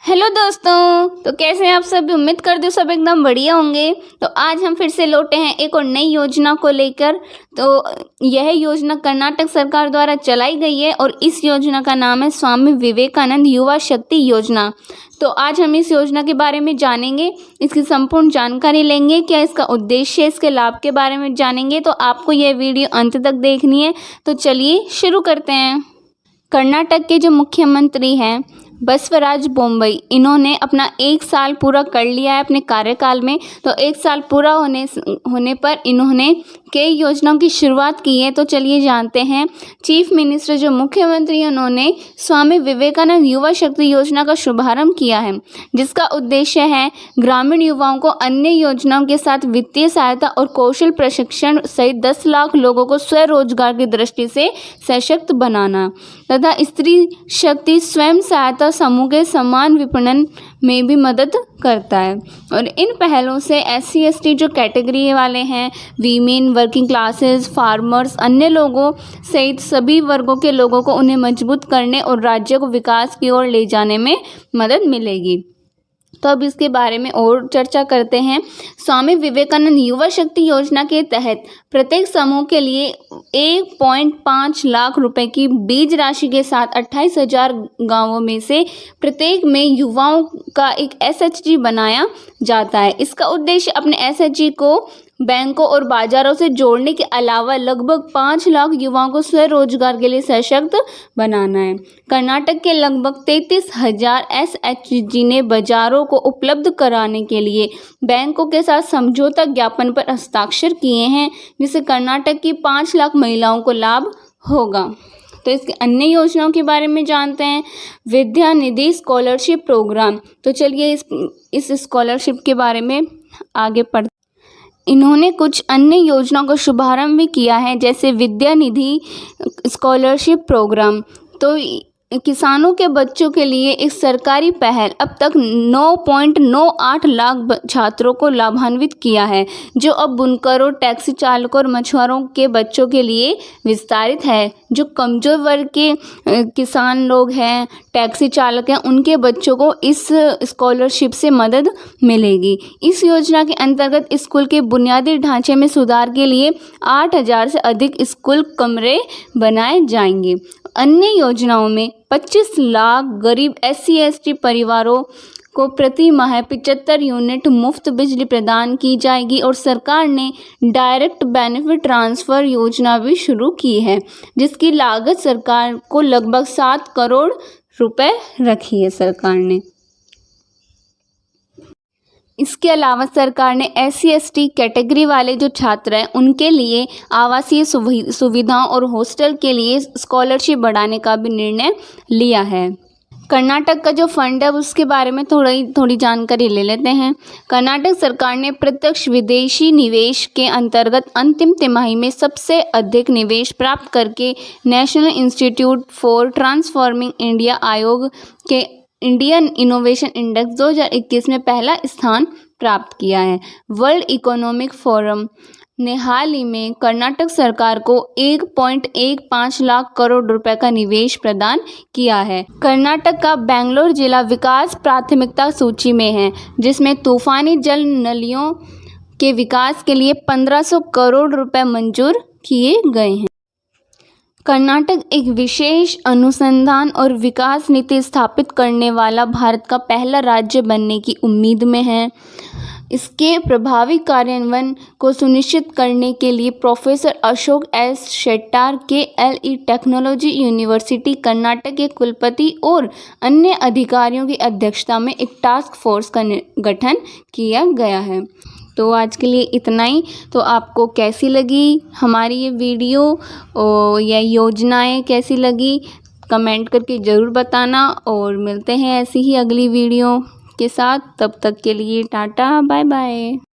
Hello दोस्तों, तो कैसे हैं आप सभी। उम्मीद करती हूँ सब एकदम बढ़िया होंगे। तो आज हम फिर से लौटे हैं एक और नई योजना को लेकर। तो यह योजना कर्नाटक सरकार द्वारा चलाई गई है और इस योजना का नाम है स्वामी विवेकानंद युवा शक्ति योजना। तो आज हम इस योजना के बारे में जानेंगे, इसकी संपूर्ण जानकारी लेंगे, क्या इसका उद्देश्य है, इसके लाभ के बारे में जानेंगे। तो आपको यह वीडियो अंत तक देखनी है। तो चलिए शुरू करते हैं। कर्नाटक के जो मुख्यमंत्री हैं बसवराज बोम्मई, इन्होंने अपना 1 साल पूरा कर लिया है अपने कार्यकाल में। तो 1 साल पूरा होने पर इन्होंने कई योजनाओं की शुरुआत की है। तो चलिए जानते हैं। चीफ मिनिस्टर जो मुख्यमंत्री हैं, उन्होंने स्वामी विवेकानंद युवा शक्ति योजना का शुभारंभ किया है, जिसका उद्देश्य है ग्रामीण युवाओं को अन्य योजनाओं के साथ वित्तीय सहायता और कौशल प्रशिक्षण सहित 10 लाख लोगों को स्वरोजगार की दृष्टि से सशक्त बनाना तथा स्त्री शक्ति स्वयं सहायता समूह के समान विपणन में भी मदद करता है। और इन पहलों से SC/ST जो कैटेगरी वाले हैं, वीमेन, वर्किंग क्लासेस, फार्मर्स, अन्य लोगों सहित सभी वर्गों के लोगों को उन्हें मजबूत करने और राज्य को विकास की ओर ले जाने में मदद मिलेगी। तो अब इसके बारे में और चर्चा करते हैं। स्वामी विवेकानंद युवा शक्ति योजना के तहत प्रत्येक समूह के लिए 1.5 लाख रुपए की बीज राशि के साथ 28,000 गांवों में से प्रत्येक में युवाओं का एक SHG बनाया जाता है। इसका उद्देश्य अपने SHG को बैंकों और बाजारों से जोड़ने के अलावा लगभग 5 लाख युवाओं को स्वरोजगार के लिए सशक्त बनाना है। कर्नाटक के लगभग 33,000 SHG ने बाजारों को उपलब्ध कराने के लिए बैंकों के साथ समझौता ज्ञापन पर हस्ताक्षर किए हैं, जिससे कर्नाटक की 5 लाख महिलाओं को लाभ होगा। तो इसके अन्य योजनाओं के बारे में जानते हैं। विद्या निधि स्कॉलरशिप प्रोग्राम। तो चलिए इस स्कॉलरशिप के बारे में आगे पढ़ते। इन्होंने कुछ अन्य योजनाओं का शुभारंभ भी किया है, जैसे विद्या निधि स्कॉलरशिप प्रोग्राम। तो किसानों के बच्चों के लिए एक सरकारी पहल अब तक 9.98 लाख छात्रों को लाभान्वित किया है, जो अब बुनकरों, टैक्सी चालकों और मछुआरों के बच्चों के लिए विस्तारित है। जो कमजोर वर्ग के किसान लोग हैं, टैक्सी चालक हैं, उनके बच्चों को इस स्कॉलरशिप से मदद मिलेगी। इस योजना के अंतर्गत स्कूल के बुनियादी ढांचे में सुधार के लिए 8,000 से अधिक स्कूल कमरे बनाए जाएंगे। अन्य योजनाओं में 25 लाख गरीब SC/ST परिवारों को प्रति माह 75 यूनिट मुफ्त बिजली प्रदान की जाएगी और सरकार ने डायरेक्ट बेनिफिट ट्रांसफ़र योजना भी शुरू की है, जिसकी लागत सरकार को लगभग 7 करोड़ रुपए रखी है सरकार ने। इसके अलावा सरकार ने SC/ST कैटेगरी वाले जो छात्र हैं, उनके लिए आवासीय सुविधाओं और हॉस्टल के लिए स्कॉलरशिप बढ़ाने का भी निर्णय लिया है। कर्नाटक का जो फंड है उसके बारे में थोड़ी जानकारी ले लेते हैं। कर्नाटक सरकार ने प्रत्यक्ष विदेशी निवेश के अंतर्गत अंतिम तिमाही में सबसे अधिक निवेश प्राप्त करके national institute for transforming India आयोग के इंडियन इनोवेशन इंडेक्स 2021 में पहला स्थान प्राप्त किया है। वर्ल्ड इकोनॉमिक फोरम ने हाल ही में कर्नाटक सरकार को 1.15 लाख करोड़ रुपए का निवेश प्रदान किया है। कर्नाटक का बेंगलोर जिला विकास प्राथमिकता सूची में है, जिसमें तूफानी जल नलियों के विकास के लिए 1500 करोड़ रुपए मंजूर किए गए हैं। कर्नाटक एक विशेष अनुसंधान और विकास नीति स्थापित करने वाला भारत का पहला राज्य बनने की उम्मीद में है। इसके प्रभावी कार्यान्वयन को सुनिश्चित करने के लिए professor Ashok S. Shettar KLE technology university Karnataka के कुलपति और अन्य अधिकारियों की अध्यक्षता में एक टास्क फोर्स का गठन किया गया है। तो आज के लिए इतना ही। तो आपको कैसी लगी हमारी ये वीडियो या योजनाएं कैसी लगी, कमेंट करके ज़रूर बताना। और मिलते हैं ऐसी ही अगली वीडियो के साथ। तब तक के लिए टाटा, बाय बाय।